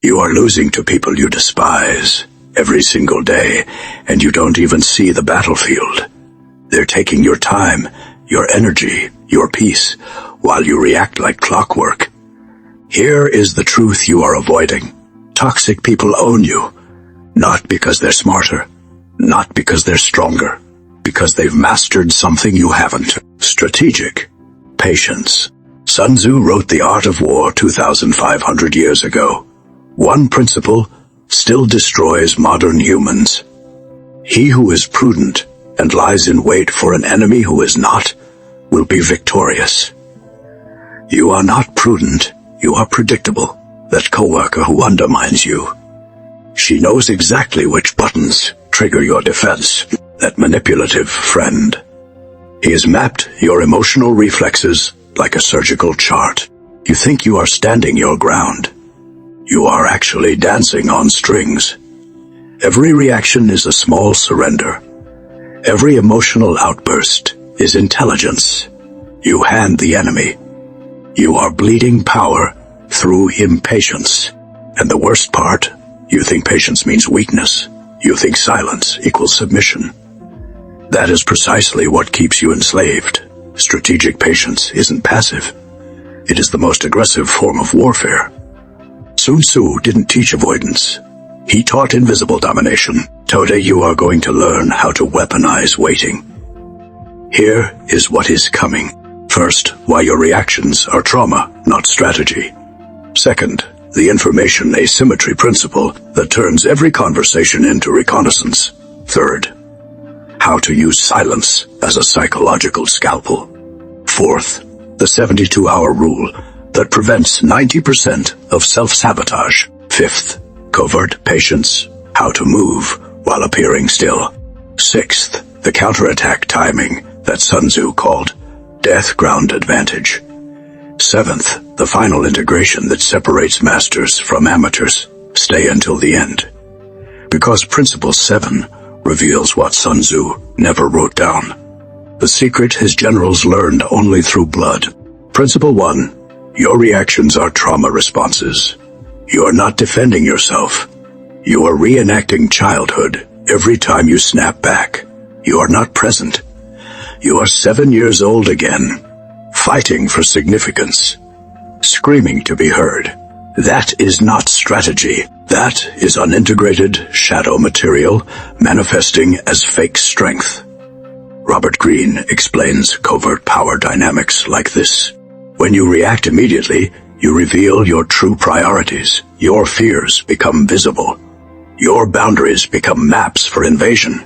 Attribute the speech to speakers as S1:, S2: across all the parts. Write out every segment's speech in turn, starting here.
S1: You are losing to people you despise every single day, and you don't even see the battlefield. They're taking your time, your energy, your peace, while you react like clockwork. Here is the truth you are avoiding. Toxic people own you, not because they're smarter, not because they're stronger, because they've mastered something you haven't. Strategic patience. Sun Tzu wrote The Art of War 2,500 years ago. One principle still destroys modern humans. He who is prudent and lies in wait for an enemy who is not will be victorious. You are not prudent, you are predictable. That coworker who undermines you. She knows exactly which buttons trigger your defense. That manipulative friend. He has mapped your emotional reflexes like a surgical chart. You think you are standing your ground. You are actually dancing on strings. Every reaction is a small surrender. Every emotional outburst is intelligence. You hand the enemy. You are bleeding power through impatience. And the worst part, you think patience means weakness. You think silence equals submission. That is precisely what keeps you enslaved. Strategic patience isn't passive. It is the most aggressive form of warfare. Sun Tzu didn't teach avoidance. He taught invisible domination. Today you are going to learn how to weaponize waiting. Here is what is coming. First, why your reactions are trauma, not strategy. Second, the Information Asymmetry Principle that turns every conversation into reconnaissance. Third, how to use silence as a psychological scalpel. Fourth, the 72-hour rule that prevents 90% of self-sabotage. Fifth, covert patience, how to move while appearing still. Sixth, the counterattack timing that Sun Tzu called death ground advantage. Seventh, the final integration that separates masters from amateurs. Stay until the end. Because Principle 7 reveals what Sun Tzu never wrote down. The secret his generals learned only through blood. Principle 1. Your reactions are trauma responses. You are not defending yourself. You are reenacting childhood every time you snap back. You are not present. You are 7 years old again, fighting for significance, screaming to be heard. That is not strategy. That is unintegrated shadow material manifesting as fake strength. Robert Greene explains covert power dynamics like this. When you react immediately, you reveal your true priorities. Your fears become visible. Your boundaries become maps for invasion.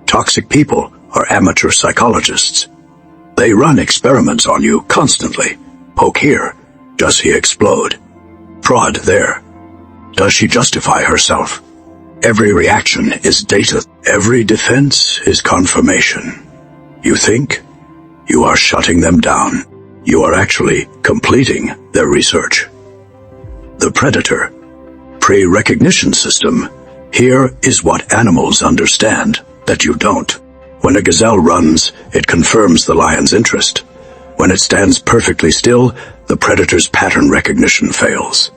S1: Toxic people are amateur psychologists. They run experiments on you constantly. Poke here. Does he explode? Prod there. Does she justify herself? Every reaction is data. Every defense is confirmation. You think you are shutting them down. You are actually completing their research. The predator. Pre-recognition system. Here is what animals understand that you don't. When a gazelle runs, it confirms the lion's interest. When it stands perfectly still, the predator's pattern recognition fails.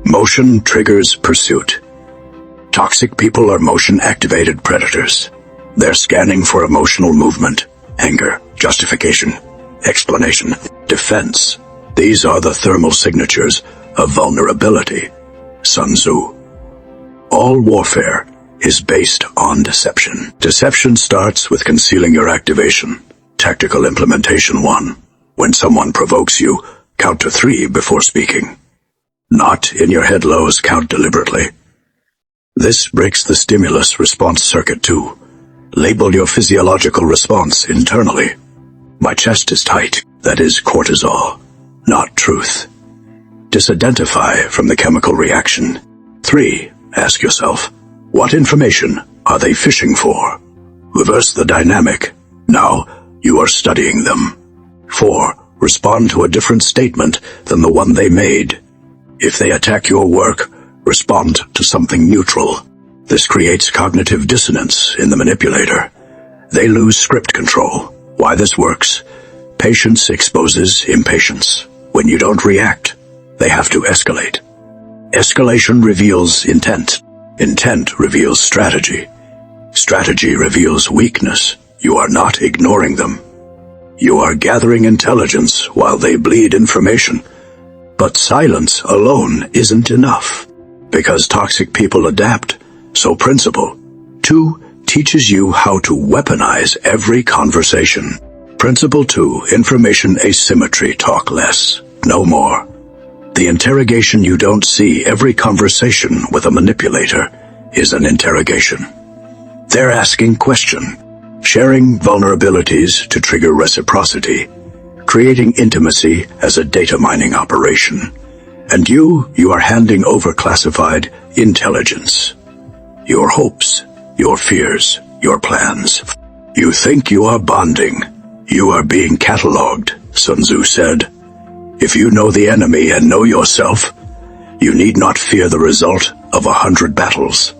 S1: Motion triggers pursuit. Toxic people are motion-activated predators. They're scanning for emotional movement, anger, justification, explanation, defense. These are the thermal signatures of vulnerability. Sun Tzu. All warfare is based on deception. Deception starts with concealing your activation. Tactical implementation 1. When someone provokes you, count to 3 before speaking. Not in your head lows, count deliberately. This breaks the stimulus response circuit 2. Label your physiological response internally. My chest is tight. That is cortisol, not truth. Disidentify from the chemical reaction. 3. Ask yourself, what information are they fishing for? Reverse the dynamic. Now you are studying them. 4. Respond to a different statement than the one they made. If they attack your work, respond to something neutral. This creates cognitive dissonance in the manipulator. They lose script control. Why this works? Patience exposes impatience. When you don't react, they have to escalate. Escalation reveals intent. Intent reveals strategy. Strategy reveals weakness. You are not ignoring them. You are gathering intelligence while they bleed information. But silence alone isn't enough. Because toxic people adapt, so Principle 2 teaches you how to weaponize every conversation. Principle 2, Information Asymmetry. Talk less, no more. The interrogation you don't see. Every conversation with a manipulator is an interrogation. They're asking question, sharing vulnerabilities to trigger reciprocity, creating intimacy as a data mining operation. And you are handing over classified intelligence. Your hopes, your fears, your plans. You think you are bonding. You are being catalogued, Sun Tzu said. If you know the enemy and know yourself, you need not fear the result of 100 battles.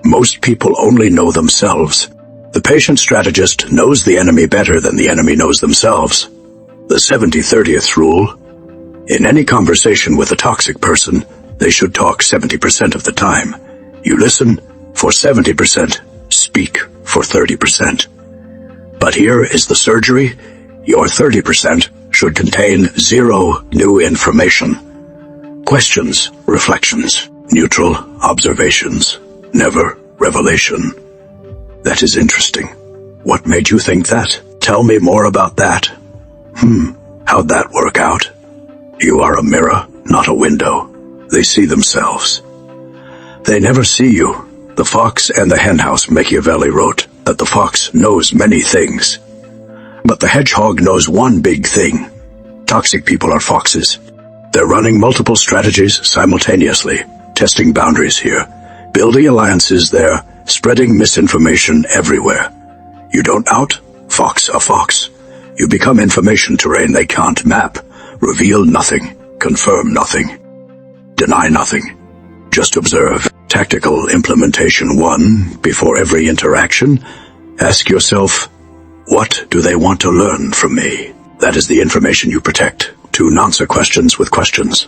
S1: Most people only know themselves. The patient strategist knows the enemy better than the enemy knows themselves. The 70-30th rule. In any conversation with a toxic person, they should talk 70% of the time. You listen for 70%, speak for 30%. But here is the surgery. Your 30% should contain 0 new information. Questions, reflections, neutral observations, never revelation. That is interesting. What made you think that? Tell me more about that. How'd that work out? You are a mirror, not a window. They see themselves. They never see you. The Fox and the Henhouse. Machiavelli wrote that the fox knows many things, but the hedgehog knows one big thing. Toxic people are foxes. They're running multiple strategies simultaneously, testing boundaries here, building alliances there, spreading misinformation everywhere. You don't out fox a fox. You become information terrain they can't map, reveal nothing, confirm nothing, deny nothing. Just observe. Tactical implementation 1. Before every interaction, ask yourself, what do they want to learn from me? That is the information you protect. 2. Answer questions with questions.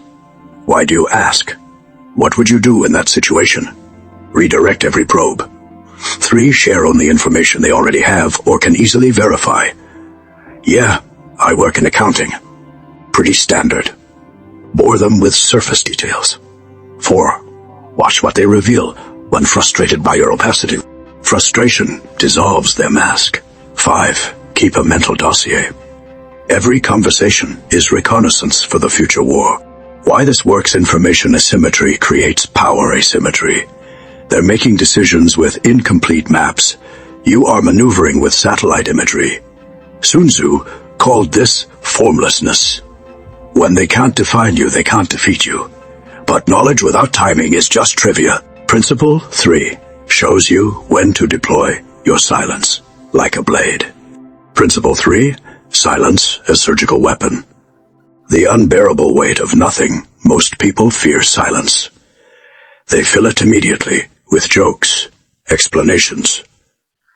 S1: Why do you ask? What would you do in that situation? Redirect every probe. 3. Share only information they already have or can easily verify. Yeah, I work in accounting. Pretty standard. Bore them with surface details. 4. Watch what they reveal when frustrated by your opacity. Frustration dissolves their mask. 5. Keep a mental dossier. Every conversation is reconnaissance for the future war. Why this works? Information asymmetry creates power asymmetry. They're making decisions with incomplete maps. You are maneuvering with satellite imagery. Sun Tzu called this formlessness. When they can't define you, they can't defeat you. But knowledge without timing is just trivia. Principle 3 shows you when to deploy your silence, like a blade. Principle 3, silence as surgical weapon. The unbearable weight of nothing. Most people fear silence. They fill it immediately with jokes, explanations,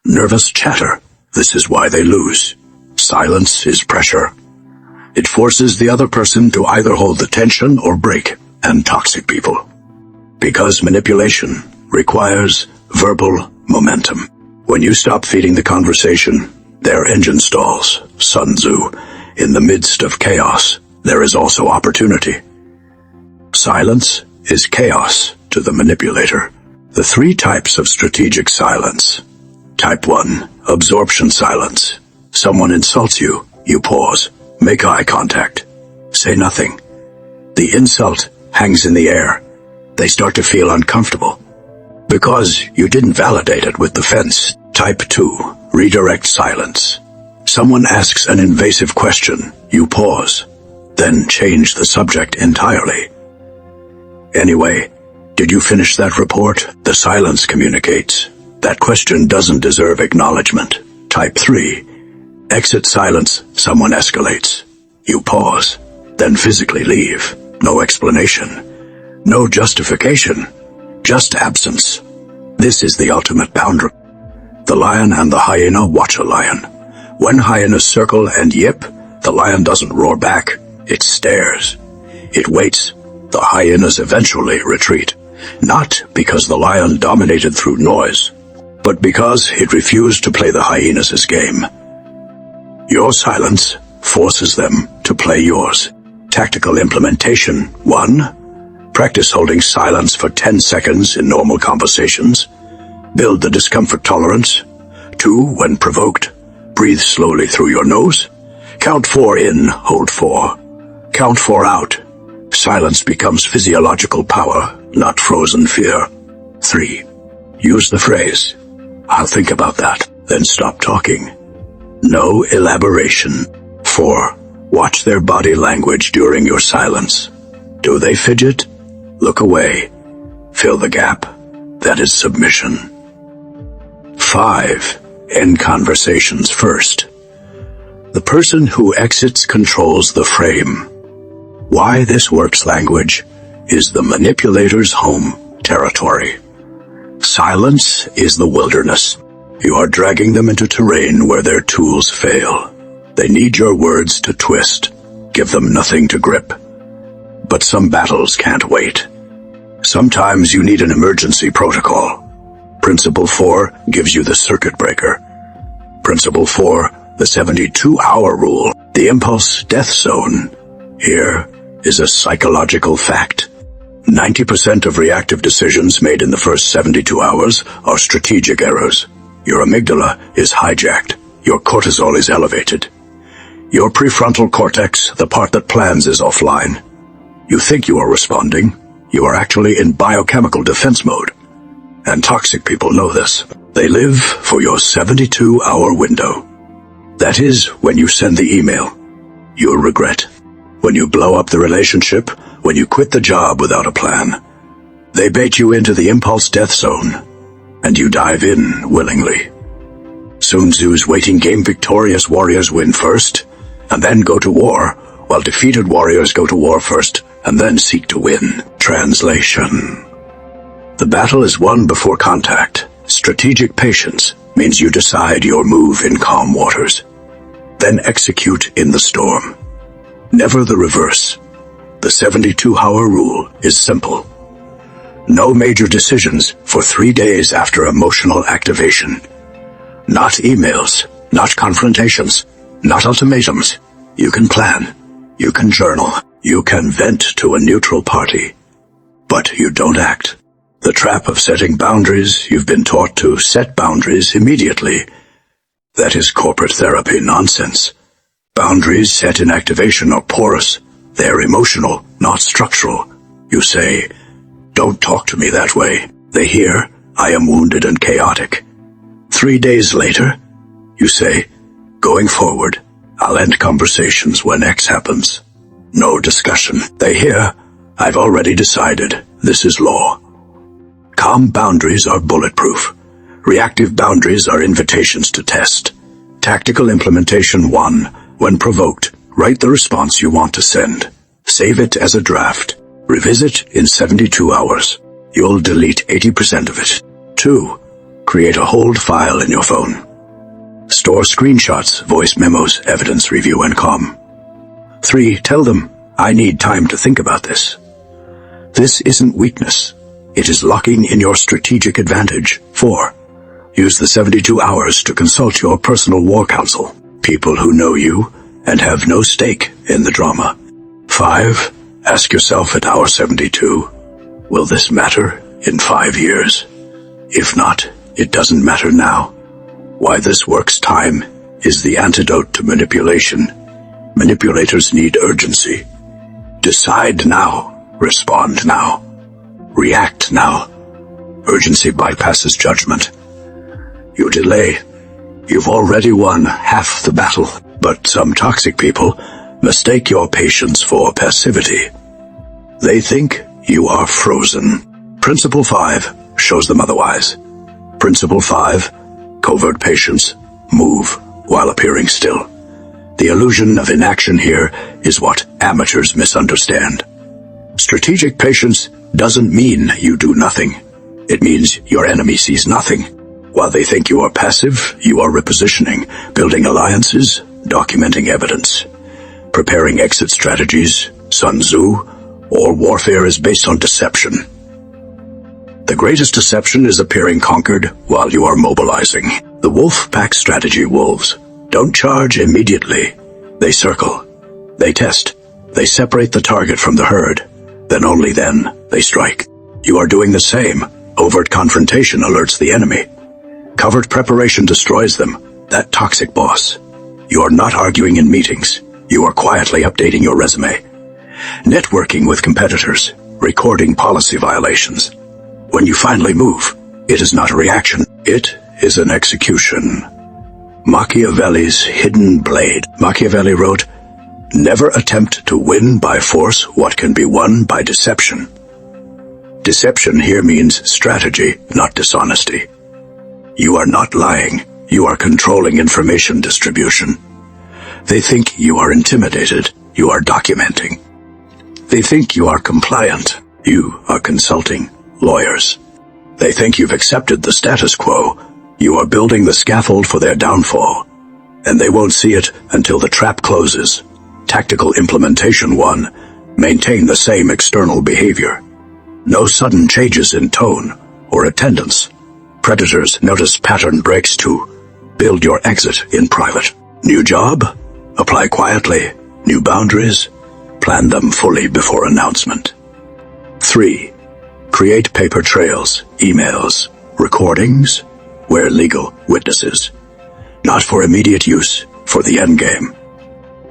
S1: nervous chatter. This is why they lose. Silence is pressure. It forces the other person to either hold the tension or break. And toxic people. Because manipulation requires verbal momentum. When you stop feeding the conversation, their engine stalls. Sun Tzu. In the midst of chaos, there is also opportunity. Silence is chaos to the manipulator. The 3 types of strategic silence. Type 1, absorption silence. Someone insults you, you pause, make eye contact, say nothing. The insult hangs in the air. They start to feel uncomfortable because you didn't validate it with defense. Type 2, redirect silence. Someone asks an invasive question, you pause, then change the subject entirely. Anyway, did you finish that report? The silence communicates. That question doesn't deserve acknowledgement. Type 3, exit silence. Someone escalates. You pause, then physically leave. No explanation, no justification, just absence. This is the ultimate boundary. The lion and the hyena watch a lion. When hyenas circle and yip, the lion doesn't roar back, it stares. It waits. the hyenas eventually retreat, not because the lion dominated through noise, but because it refused to play the hyenas' game. Your silence forces them to play yours. Tactical implementation 1. Practice holding silence for 10 seconds in normal conversations. Build the discomfort tolerance. 2. When provoked, breathe slowly through your nose. Count 4 in, hold 4. Count 4 out. Silence becomes physiological power, not frozen fear. 3. Use the phrase, "I'll think about that," then stop talking. No elaboration. 4. Watch their body language during your silence. Do they fidget? Look away. Fill the gap. That is submission. 5. End conversations first. The person who exits controls the frame. Why this works language is the manipulator's home territory. Silence is the wilderness. You are dragging them into terrain where their tools fail. They need your words to twist. Give them nothing to grip. But some battles can't wait. Sometimes you need an emergency protocol. Principle 4 gives you the circuit breaker. Principle 4, the 72-hour rule, the impulse death zone. Here is a psychological fact. 90% of reactive decisions made in the first 72 hours are strategic errors. Your amygdala is hijacked. Your cortisol is elevated. Your prefrontal cortex, the part that plans, is offline. You think you are responding. You are actually in biochemical defense mode. And toxic people know this. They live for your 72-hour window. That is when you send the email. You'll regret. When you blow up the relationship, when you quit the job without a plan. They bait you into the impulse death zone, and you dive in willingly. Sun Tzu's waiting game: victorious warriors win first, and then go to war, while defeated warriors go to war first, and then seek to win. Translation. The battle is won before contact. Strategic patience means you decide your move in calm waters, then execute in the storm. Never the reverse. The 72-hour rule is simple. No major decisions for 3 days after emotional activation. Not emails, not confrontations, not ultimatums. You can plan, you can journal, you can vent to a neutral party, but you don't act. The trap of setting boundaries: you've been taught to set boundaries immediately. That is corporate therapy nonsense. Boundaries set in activation are porous. They're emotional, not structural. You say, "Don't talk to me that way." They hear, "I am wounded and chaotic." 3 days later, you say, "Going forward, I'll end conversations when X happens." No discussion. They hear, "I've already decided. This is law." Calm boundaries are bulletproof. Reactive boundaries are invitations to test. Tactical implementation 1. When provoked, write the response you want to send. Save it as a draft. Revisit in 72 hours. You'll delete 80% of it. 2. Create a hold file in your phone. Store screenshots, voice memos, evidence review, and com. 3. Tell them, "I need time to think about this." This isn't weakness. It is locking in your strategic advantage. 4. Use the 72 hours to consult your personal war council. People who know you and have no stake in the drama. 5. Ask yourself at hour 72, will this matter in 5 years? If not, it doesn't matter now. Why this works time is the antidote to manipulation. Manipulators need urgency. Decide now. Respond now. React now. Urgency bypasses judgment. You delay. You've already won half the battle. But some toxic people mistake your patience for passivity. They think you are frozen. Principle 5 shows them otherwise. Principle 5, covert patience, move while appearing still. The illusion of inaction here is what amateurs misunderstand. Strategic patience doesn't mean you do nothing. It means your enemy sees nothing. While they think you are passive, you are repositioning, building alliances, documenting evidence, preparing exit strategies. Sun Tzu, All warfare is based on deception. The greatest deception is appearing conquered while you are mobilizing. The wolf pack strategy wolves don't charge immediately. They circle. They test. They separate the target from the herd. Then only then they strike. You are doing the same. Overt confrontation alerts the enemy. Covert preparation destroys them. That toxic boss. You are not arguing in meetings. You are quietly updating your resume. Networking with competitors. Recording policy violations. When you finally move, it is not a reaction. It is an execution. Machiavelli's hidden blade. Machiavelli wrote, "Never attempt to win by force what can be won by deception." Deception here means strategy, not dishonesty. You are not lying. You are controlling information distribution. They think you are intimidated. You are documenting. They think you are compliant. You are consulting lawyers. They think you've accepted the status quo. You are building the scaffold for their downfall. And they won't see it until the trap closes. Tactical implementation 1. Maintain the same external behavior. No sudden changes in tone or attendance. Predators notice pattern breaks to build your exit in private. New job? Apply quietly. New boundaries? Plan them fully before announcement. 3. Create paper trails, emails, recordings, where legal, witnesses. Not for immediate use, for the endgame.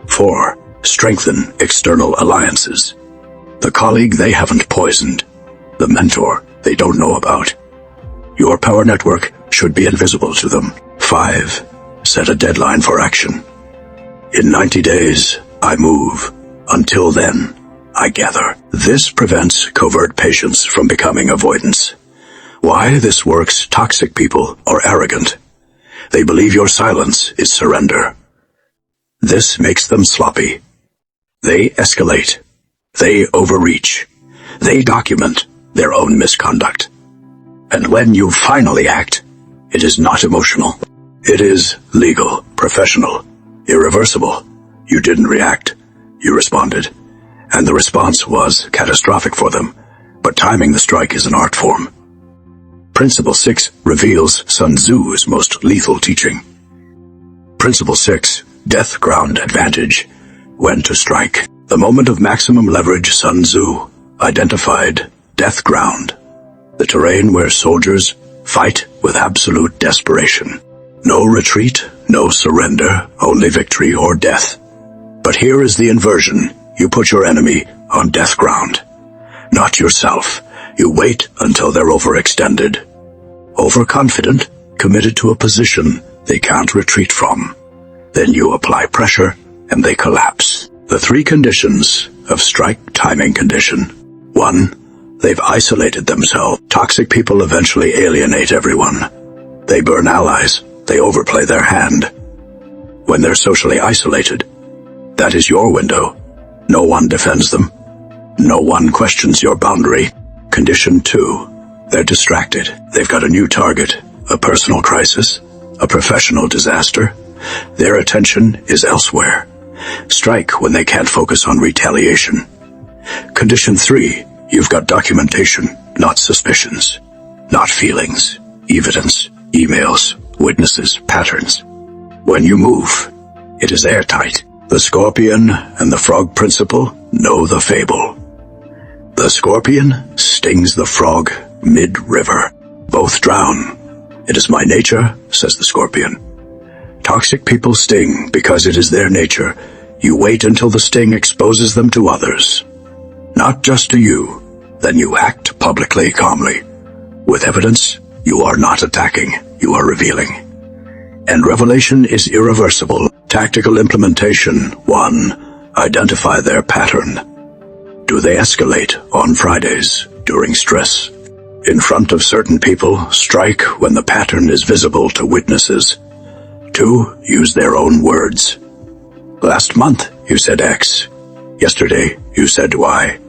S1: 4. Strengthen external alliances. The colleague they haven't poisoned. The mentor they don't know about. Your power network should be invisible to them. 5. Set a deadline for action. In 90 days, I move. Until then, I gather. This prevents covert patience from becoming avoidance. Why this works, toxic people are arrogant. They believe your silence is surrender. This makes them sloppy. They escalate. They overreach. They document their own misconduct. And when you finally act, it is not emotional. It is legal, professional, irreversible. You didn't react. You responded. And the response was catastrophic for them. But timing the strike is an art form. Principle 6 reveals Sun Tzu's most lethal teaching. Principle 6, Death Ground Advantage. When to strike. The moment of maximum leverage, Sun Tzu identified death ground. The terrain where soldiers fight with absolute desperation. No retreat, no surrender, only victory or death. But here is the inversion. You put your enemy on death ground. Not yourself. You wait until they're overextended. Overconfident, committed to a position they can't retreat from. Then you apply pressure and they collapse. The 3 conditions of strike timing condition. 1. They've isolated themselves. Toxic people eventually alienate everyone. They burn allies. They overplay their hand. When they're socially isolated, that is your window. No one defends them. No one questions your boundary. Condition 2. They're distracted. They've got a new target, a personal crisis, a professional disaster. Their attention is elsewhere. Strike when they can't focus on retaliation. Condition 3. You've got documentation, not suspicions, not feelings, evidence, emails, witnesses, patterns. When you move, it is airtight. The scorpion and the frog principle know the fable. The scorpion stings the frog mid-river. Both drown. It is my nature, says the scorpion. Toxic people sting because it is their nature. You wait until the sting exposes them to others. Not just to you. Then you act publicly, calmly. With evidence, you are not attacking, you are revealing. And revelation is irreversible. Tactical implementation. 1. Identify their pattern. Do they escalate on Fridays during stress? In front of certain people, strike when the pattern is visible to witnesses. 2. Use their own words. Last month, you said X. Yesterday, you said Y.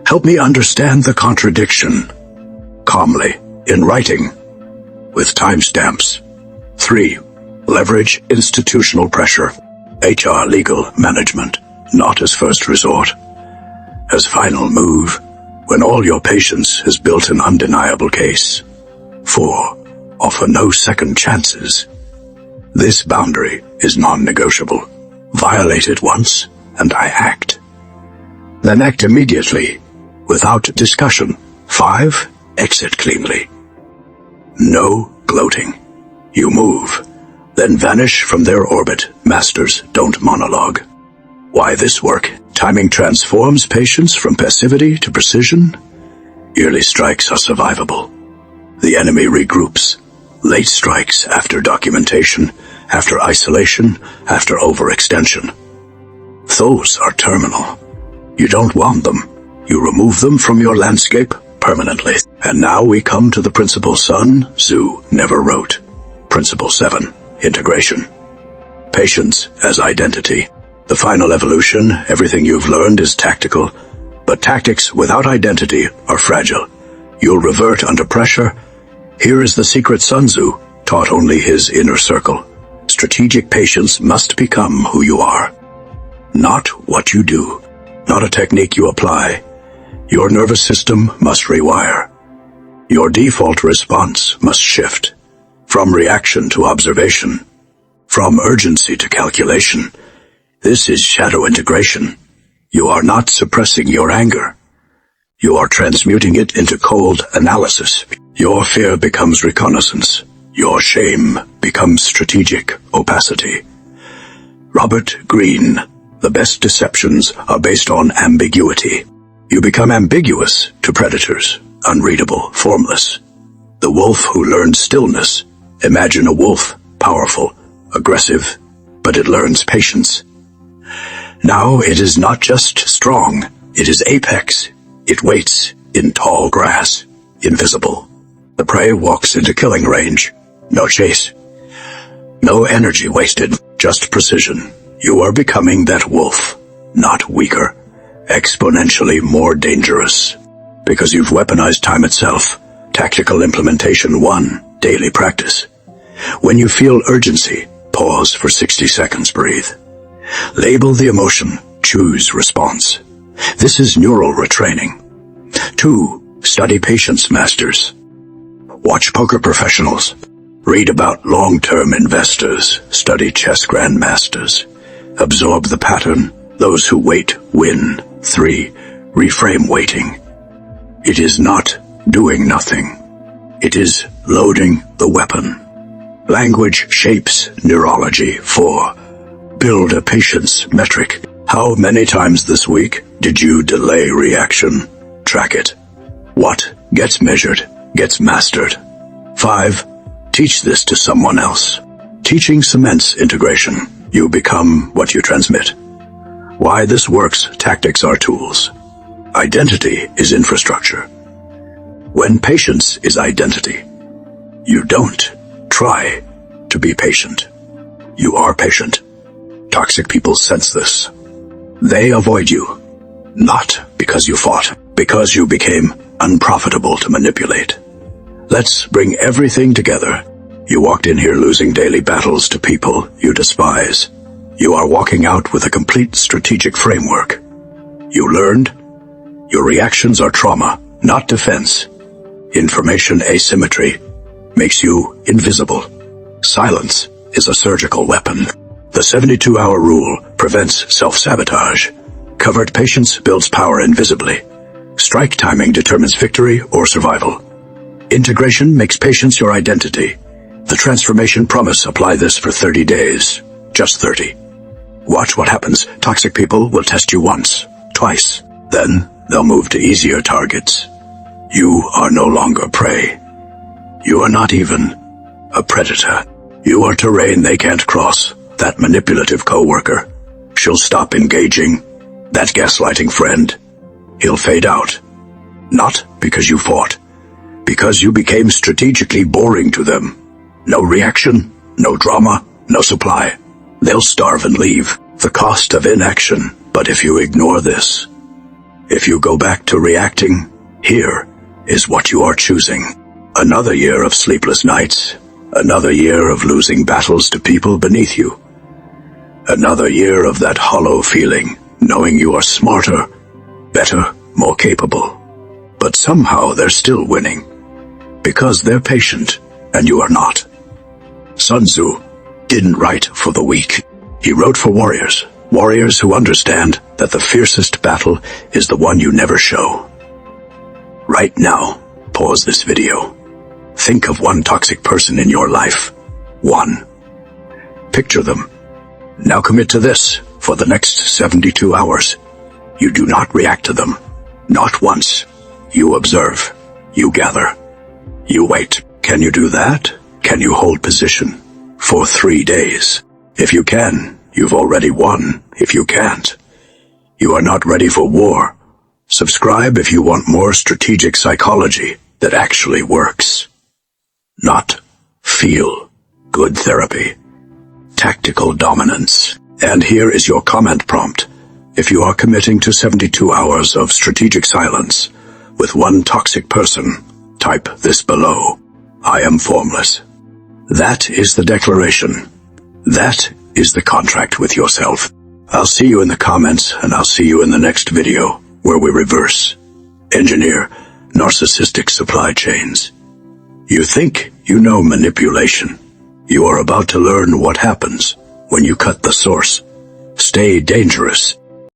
S1: Help me understand the contradiction. Calmly, in writing, with timestamps. 3. Leverage institutional pressure. HR, legal, management, not as first resort. As final move, when all your patience has built an undeniable case. 4. Offer no second chances. This boundary is non-negotiable. Violate it once, and I act. Then act immediately, without discussion. 5. Exit cleanly. No gloating. You move, then vanish from their orbit. Masters don't monologue. Why this work? Timing transforms patience from passivity to precision. Early strikes are survivable. The enemy regroups. Late strikes after documentation, after isolation, after overextension. Those are terminal. You don't want them. You remove them from your landscape permanently. And now we come to the principle Sun Tzu never wrote. Principle 7. Integration. Patience as identity. The final evolution, everything you've learned is tactical, but tactics without identity are fragile. You'll revert under pressure. Here is the secret Sun Tzu taught only his inner circle. Strategic patience must become who you are. Not what you do, not a technique you apply. Your nervous system must rewire. Your default response must shift. From reaction to observation. From urgency to calculation. This is shadow integration. You are not suppressing your anger. You are transmuting it into cold analysis. Your fear becomes reconnaissance. Your shame becomes strategic opacity. Robert Greene, the best deceptions are based on ambiguity. You become ambiguous to predators, unreadable, formless. The wolf who learns stillness. Imagine a wolf, powerful, aggressive, but it learns patience. Now it is not just strong, it is apex. It waits in tall grass, invisible. The prey walks into killing range. No chase. No energy wasted, just precision. You are becoming that wolf, not weaker, exponentially more dangerous. Because you've weaponized time itself. Tactical implementation 1, daily practice. When you feel urgency, pause for 60 seconds, breathe. Label the emotion, choose response. This is neural retraining. 2. Study patience masters. Watch poker professionals. Read about long-term investors. Study chess grandmasters. Absorb the pattern. Those who wait win. 3. Reframe waiting. It is not doing nothing. It is loading the weapon. Language shapes neurology. 4. Build a patience metric. How many times this week did you delay reaction? Track it. What gets measured gets mastered. 5. Teach this to someone else. Teaching cements integration. You become what you transmit. Why this works, tactics are tools. Identity is infrastructure. When patience is identity, you don't try to be patient. You are patient. Toxic people sense this. They avoid you, not because you fought, because you became unprofitable to manipulate. Let's bring everything together. You walked in here losing daily battles to people you despise. You are walking out with a complete strategic framework. You learned. Your reactions are trauma, not defense. Information asymmetry makes you invisible. Silence is a surgical weapon. The 72-hour rule prevents self-sabotage. Covert patience builds power invisibly. Strike timing determines victory or survival. Integration makes patience your identity. The transformation promise: apply this for 30 days. Just 30. Watch what happens. Toxic people will test you once, twice. Then they'll move to easier targets. You are no longer prey. You are not even a predator. You are terrain they can't cross. That manipulative coworker, she'll stop engaging. That gaslighting friend, he'll fade out. Not because you fought, because you became strategically boring to them. No reaction, no drama, no supply. They'll starve and leave. The cost of inaction. But if you ignore this, if you go back to reacting, here is what you are choosing. Another year of sleepless nights. Another year of losing battles to people beneath you. Another year of that hollow feeling, knowing you are smarter, better, more capable. But somehow they're still winning. Because they're patient, and you are not. Sun Tzu didn't write for the weak. He wrote for warriors. Warriors who understand that the fiercest battle is the one you never show. Right now, pause this video. Think of one toxic person in your life. One. Picture them. Now commit to this for the next 72 hours. You do not react to them. Not once. You observe. You gather. You wait. Can you do that? Can you hold position for 3 days? If you can, you've already won. If you can't, you are not ready for war. Subscribe if you want more strategic psychology that actually works. Not feel good therapy. Tactical dominance. And here is your comment prompt. If you are committing to 72 hours of strategic silence with one toxic person, type this below. I am formless. That is the declaration. That is the contract with yourself. I'll see you in the comments, and I'll see you in the next video, where we reverse engineer narcissistic supply chains. You think you know manipulation. You are about to learn what happens when you cut the source. Stay dangerous.